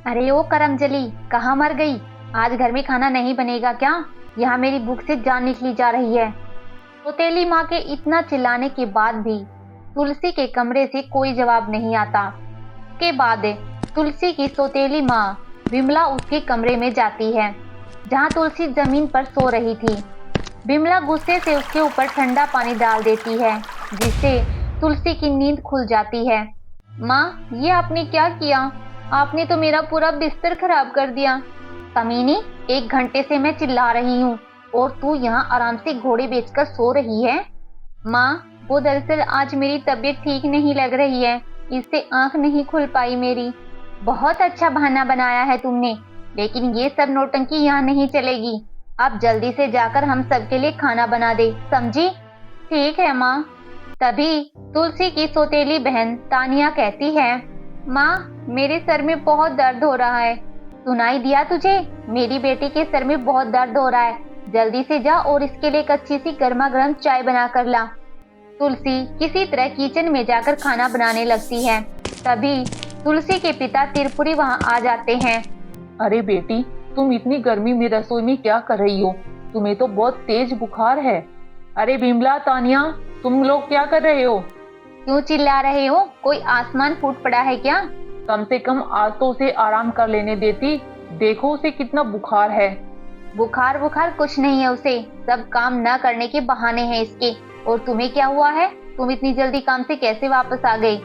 अरे ओ करमजली, कहाँ मर गई? आज घर में खाना नहीं बनेगा क्या? यहाँ मेरी भूख से जान निकली जा रही है। सौतेली माँ के इतना चिल्लाने के बाद भी तुलसी के कमरे से कोई जवाब नहीं आता। के बाद तुलसी की सौतेली माँ विमला उसके कमरे में जाती है, जहाँ तुलसी जमीन पर सो रही थी। विमला गुस्से से उसके ऊपर ठंडा पानी डाल देती है, जिससे तुलसी की नींद खुल जाती है। माँ, ये आपने क्या किया? आपने तो मेरा पूरा बिस्तर खराब कर दिया। कमीनी, 1 घंटे से मैं चिल्ला रही हूँ और तू यहाँ आराम से घोड़े बेचकर सो रही है। माँ, वो दरअसल आज मेरी तबीयत ठीक नहीं लग रही है, इससे आंख नहीं खुल पाई मेरी। बहुत अच्छा बहाना बनाया है तुमने, लेकिन ये सब नौटंकी यहाँ नहीं चलेगी। अब जल्दी से जाकर हम सबके लिए खाना बना दे, समझी? ठीक है माँ। तभी तुलसी की सौतेली बहन तानिया कहती है, माँ, मेरे सर में बहुत दर्द हो रहा है। सुनाई दिया तुझे? मेरी बेटी के सर में बहुत दर्द हो रहा है। जल्दी से जा और इसके लिए एक अच्छी सी गर्मा गर्म चाय बना कर ला। तुलसी किसी तरह किचन में जाकर खाना बनाने लगती है। तभी तुलसी के पिता त्रिपुरी वहाँ आ जाते हैं। अरे बेटी, तुम इतनी गर्मी में रसोई में क्या कर रही हो? तुम्हें तो बहुत तेज बुखार है। अरे बिमला, तानिया, तुम लोग क्या कर रहे हो? क्यों चिल्ला रहे हो? कोई आसमान फूट पड़ा है क्या? कम से कम आज तो उसे आराम कर लेने देती। देखो उसे कितना बुखार है। बुखार बुखार कुछ नहीं है उसे, सब काम न करने के बहाने हैं इसके। और तुम्हें क्या हुआ है? तुम इतनी जल्दी काम से कैसे वापस आ गई?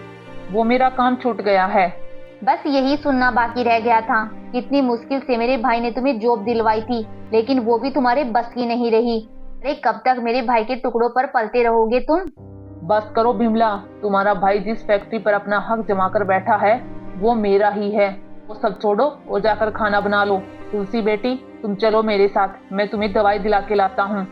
वो मेरा काम छूट गया है। बस यही सुनना बाकी रह गया था। कितनी मुश्किल से मेरे भाई ने तुम्हें जॉब दिलवाई थी, लेकिन वो भी तुम्हारे बस की नहीं रही। अरे कब तक मेरे भाई के टुकड़ों पर पलते रहोगे तुम? बस करो बिमला, तुम्हारा भाई जिस फैक्ट्री पर अपना हक जमा कर बैठा है वो मेरा ही है। वो सब छोड़ो और जाकर खाना बना लो। तुलसी बेटी, तुम चलो मेरे साथ, मैं तुम्हें दवाई दिला के लाता हूँ।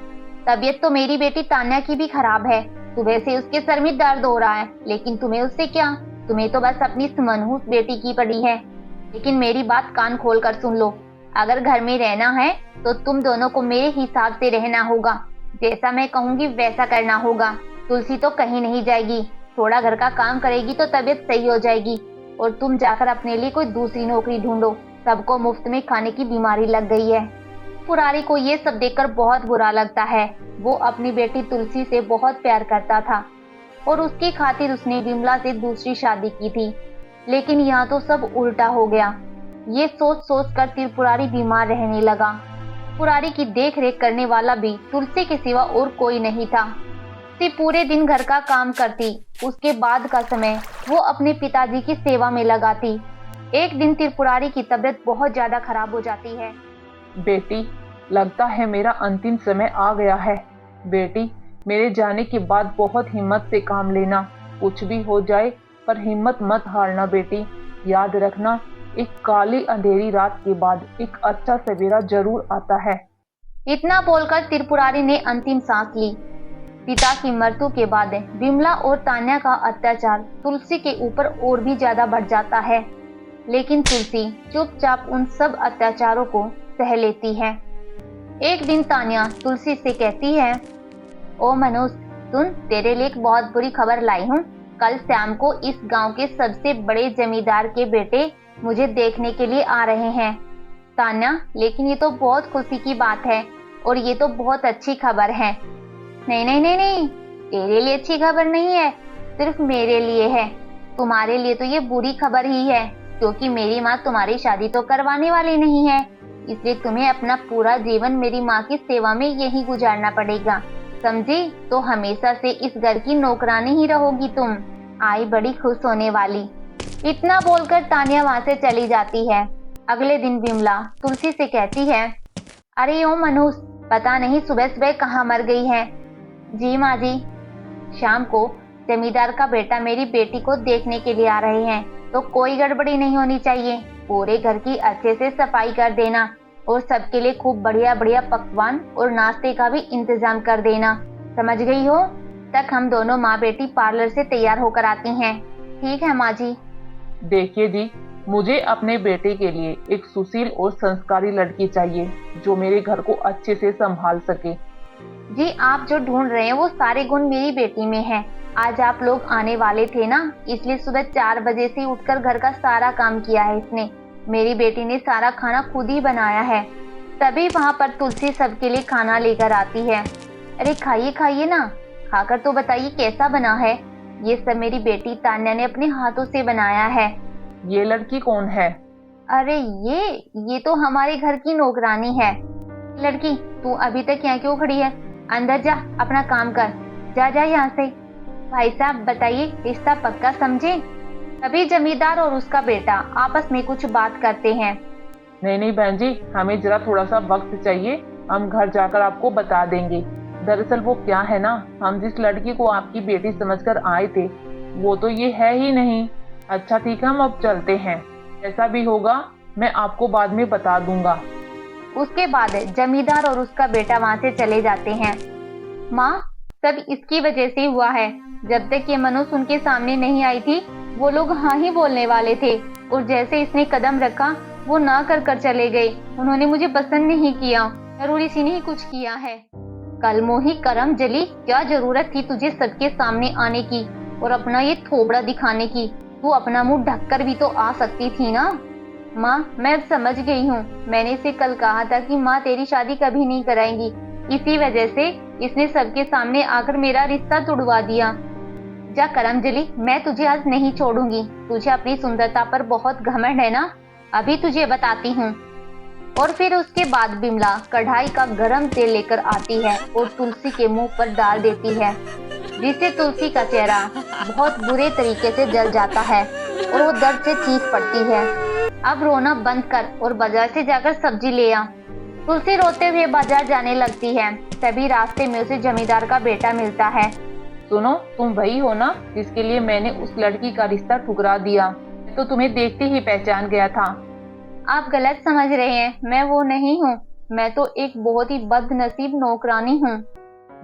तबीयत तो मेरी बेटी तान्या की भी खराब है। सुबह से उसके सर में दर्द हो रहा है, लेकिन तुम्हें उससे क्या? तुम्हें तो बस अपनी इस मनहूस बेटी की पड़ी है। लेकिन मेरी बात कान खोल कर सुन लो। अगर घर में रहना है तो तुम दोनों को मेरे हिसाब से रहना होगा। जैसा मैं कहूँगी वैसा करना होगा। तुलसी तो कहीं नहीं जाएगी, थोड़ा घर का काम करेगी तो तबीयत सही हो जाएगी। और तुम जाकर अपने लिए कोई दूसरी नौकरी ढूंढो। सबको मुफ्त में खाने की बीमारी लग गई है। पुरारी को ये सब देखकर बहुत बुरा लगता है। वो अपनी बेटी तुलसी से बहुत प्यार करता था और उसकी खातिर उसने विमला से दूसरी शादी की थी। लेकिन यहाँ तो सब उल्टा हो गया। ये सोच सोच कर त्रिपुरारी बीमार रहने लगा। पुरारी की देख रेख करने वाला भी तुलसी के सिवा और कोई नहीं था। ती पूरे दिन घर का काम करती, उसके बाद का समय वो अपने पिताजी की सेवा में लगाती। एक दिन त्रिपुरारी की तबीयत बहुत ज्यादा खराब हो जाती है। बेटी, लगता है मेरा अंतिम समय आ गया है। बेटी, मेरे जाने के बाद बहुत हिम्मत से काम लेना। कुछ भी हो जाए पर हिम्मत मत हारना बेटी। याद रखना, एक काली अंधेरी रात के बाद एक अच्छा सवेरा जरूर आता है। इतना बोलकर त्रिपुरारी ने अंतिम सांस ली। पिता की मृत्यु के बाद विमला और तान्या का अत्याचार तुलसी के ऊपर और भी ज्यादा बढ़ जाता है। लेकिन तुलसी चुपचाप उन सब अत्याचारों को सह लेती है। एक दिन तान्या तुलसी से कहती है, ओ मनुष्य, सुन, तेरे लिए एक बहुत बुरी खबर लाई हूँ। कल शाम को इस गांव के सबसे बड़े जमींदार के बेटे मुझे देखने के लिए आ रहे हैं। तान्या, लेकिन ये तो बहुत खुशी की बात है और ये तो बहुत अच्छी खबर है। नहीं नहीं नहीं नहीं, तेरे लिए अच्छी खबर नहीं है, सिर्फ मेरे लिए है। तुम्हारे लिए तो ये बुरी खबर ही है, क्योंकि मेरी माँ तुम्हारी शादी तो करवाने वाली नहीं है। इसलिए तुम्हें अपना पूरा जीवन मेरी माँ की सेवा में यही गुजारना पड़ेगा, समझी? तो हमेशा से इस घर की नौकरानी ही रहोगी तुम। आई बड़ी खुश होने वाली। इतना बोलकर तान्या वहाँ से चली जाती है। अगले दिन विमला तुलसी से कहती है, अरे ओ मनुष्य, पता नहीं सुबह सुबह कहाँ मर गई है। जी माँ जी। शाम को जमींदार का बेटा मेरी बेटी को देखने के लिए आ रहे हैं, तो कोई गड़बड़ी नहीं होनी चाहिए। पूरे घर की अच्छे से सफाई कर देना और सबके लिए खूब बढ़िया बढ़िया पकवान और नाश्ते का भी इंतजाम कर देना, समझ गई हो? तक हम दोनों माँ बेटी पार्लर से तैयार होकर आती हैं। ठीक है माँ जी। देखिए जी, मुझे अपने बेटे के लिए एक सुशील और संस्कारी लड़की चाहिए जो मेरे घर को अच्छे से संभाल सके। जी, आप जो ढूंढ रहे हैं वो सारे गुण मेरी बेटी में हैं। आज आप लोग आने वाले थे ना, इसलिए सुबह 4 बजे से उठकर घर का सारा काम किया है इसने। मेरी बेटी ने सारा खाना खुद ही बनाया है। तभी वहाँ पर तुलसी सबके लिए खाना लेकर आती है। अरे खाइए खाइए ना, खाकर तो बताइए कैसा बना है। ये सब मेरी बेटी तान्या ने अपने हाथों से बनाया है। ये लड़की कौन है? अरे ये तो हमारे घर की नौकरानी है। लड़की, तू अभी तक यहाँ क्यों खड़ी है? अंदर जा, अपना काम कर। जा जा यहाँ से। भाई साहब बताइए, रिश्ता पक्का समझे? तभी जमींदार और उसका बेटा आपस में कुछ बात करते हैं। नहीं बहन जी, हमें जरा थोड़ा सा वक्त चाहिए, हम घर जाकर आपको बता देंगे। दरअसल वो क्या है ना, हम जिस लड़की को आपकी बेटी समझकर आए थे वो तो ये है ही नहीं। अच्छा ठीक है, हम अब चलते हैं। ऐसा भी होगा मैं आपको बाद में बता दूंगा। उसके बाद जमींदार और उसका बेटा वहाँ से चले जाते हैं। माँ, सब इसकी वजह से हुआ है। जब तक ये मनुष्य उनके सामने नहीं आई थी वो लोग हाँ ही बोलने वाले थे, और जैसे इसने कदम रखा वो ना कर चले गए। उन्होंने मुझे पसंद नहीं किया, जरूर इसी ने ही कुछ किया है। कल मोही करम जली, क्या जरूरत थी तुझे सबके सामने आने की और अपना ये थोबड़ा दिखाने की? तू अपना मुंह ढककर भी तो आ सकती थी ना। माँ, मैं अब समझ गई हूँ। मैंने इसे कल कहा था कि माँ तेरी शादी कभी नहीं कराएंगी, इसी वजह से इसने सबके सामने आकर मेरा रिश्ता तुड़वा दिया। जा करमजली, मैं तुझे आज नहीं छोड़ूंगी। तुझे अपनी सुंदरता पर बहुत घमंड है ना, अभी तुझे बताती हूँ। और फिर उसके बाद बिमला कढ़ाई का गरम तेल लेकर आती है और तुलसी के मुंह पर डाल देती है, जिससे तुलसी का चेहरा बहुत बुरे तरीके से जल जाता है और वो दर्द से चीख पड़ती है। अब रोना बंद कर और बाजार से जाकर सब्जी ले आ। तुलसी रोते हुए बाजार जाने लगती है। तभी रास्ते में उसे जमींदार का बेटा मिलता है। सुनो, तुम वही हो ना जिसके लिए मैंने उस लड़की का रिश्ता ठुकरा दिया? तो तुम्हें देखते ही पहचान गया था। आप गलत समझ रहे हैं, मैं वो नहीं हूँ। मैं तो एक बहुत ही बदनसीब नौकरानी हूँ।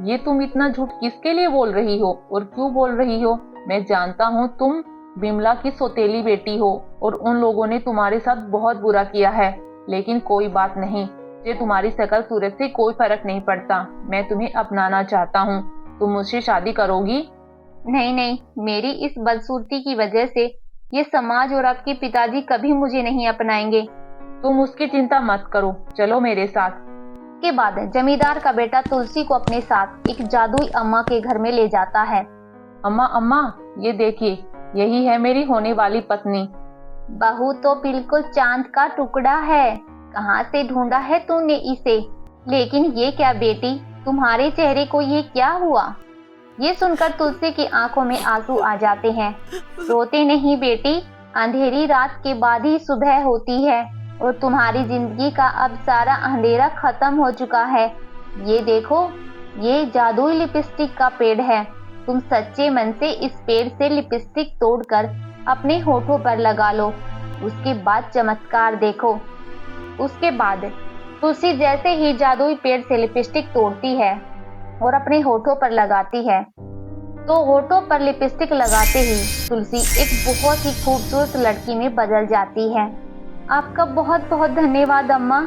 ये तुम इतना झूठ किसके लिए बोल रही हो और क्यों बोल रही हो? मैं जानता हूँ तुम बिमला की सौतेली बेटी हो और उन लोगों ने तुम्हारे साथ बहुत बुरा किया है, लेकिन कोई बात नहीं, ये तुम्हारी शकल सूरत से कोई फर्क नहीं पड़ता। मैं तुम्हें अपनाना चाहता हूँ, तुम मुझसे शादी करोगी? नहीं, मेरी इस बदसूरती की वजह से ये समाज और आपके पिताजी कभी मुझे नहीं अपनाएंगे। तुम उसकी चिंता मत करो, चलो मेरे साथ। के बाद जमींदार का बेटा तुलसी को अपने साथ एक जादुई अम्मा के घर में ले जाता है। अम्मा, ये देखिए, यही है मेरी होने वाली पत्नी। बहू तो बिल्कुल चांद का टुकड़ा है, कहाँ से ढूंढा है तूने इसे? लेकिन ये क्या बेटी, तुम्हारे चेहरे को ये क्या हुआ? ये सुनकर तुलसी की आंखों में आंसू आ जाते हैं। रोते नहीं बेटी, अंधेरी रात के बाद ही सुबह होती है और तुम्हारी जिंदगी का अब सारा अंधेरा खत्म हो चुका है। ये देखो, ये जादुई लिपस्टिक का पेड़ है। तुम सच्चे मन से इस पेड़ से लिपस्टिक तोड़कर अपने होठों पर लगा लो, उसके बाद चमत्कार देखो। उसके बाद तुलसी जैसे ही जादुई पेड़ से लिपस्टिक तोड़ती है और अपने होठों पर लगाती है, तो होठों पर लिपस्टिक लगाते ही तुलसी एक बहुत ही खूबसूरत लड़की में बदल जाती है। आपका बहुत बहुत धन्यवाद अम्मा।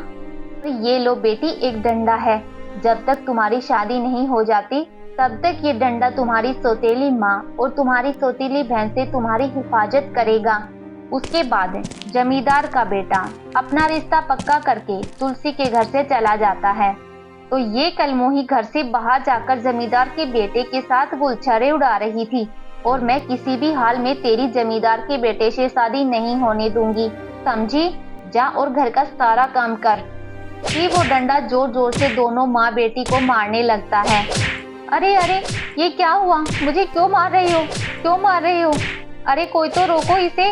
तो ये लो बेटी, एक डंडा है। जब तक तुम्हारी शादी नहीं हो जाती तब तक ये डंडा तुम्हारी सौतेली माँ और तुम्हारी सौतेली बहन से तुम्हारी हिफाजत करेगा। उसके बाद जमींदार का बेटा अपना रिश्ता पक्का करके तुलसी के घर से चला जाता है। तो ये कलमोही घर से बाहर जाकर जमींदार के बेटे के साथ गुलछरे उड़ा रही थी, और मैं किसी भी हाल में तेरी जमींदार के बेटे से शादी नहीं होने दूंगी, समझी? जा और घर का सारा काम कर। फिर वो डंडा जोर जोर से दोनों माँ बेटी को मारने लगता है। अरे ये क्या हुआ? मुझे क्यों मार रही हो? क्यों मार रही हो? अरे कोई तो रोको इसे।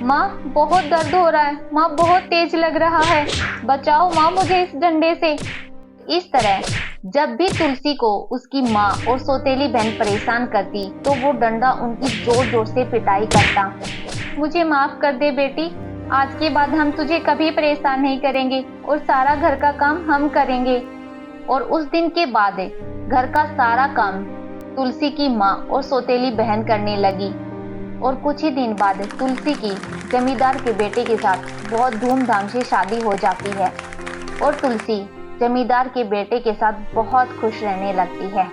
माँ, बहुत दर्द हो रहा है। माँ, बहुत तेज लग रहा है। बचाओ माँ मुझे इस डंडे से। इस तरह जब भी तुलसी को उसकी माँ और सौतेली बहन परेशान करती तो वो डंडा उनकी जोर जोर से पिटाई करता। मुझे माफ कर दे बेटी, आज के बाद हम तुझे कभी परेशान नहीं करेंगे और सारा घर का काम हम करेंगे। और उस दिन के बाद घर का सारा काम तुलसी की माँ और सौतेली बहन करने लगी। और कुछ ही दिन बाद तुलसी की जमींदार के बेटे के साथ बहुत धूमधाम से शादी हो जाती है और तुलसी जमींदार के बेटे के साथ बहुत खुश रहने लगती है।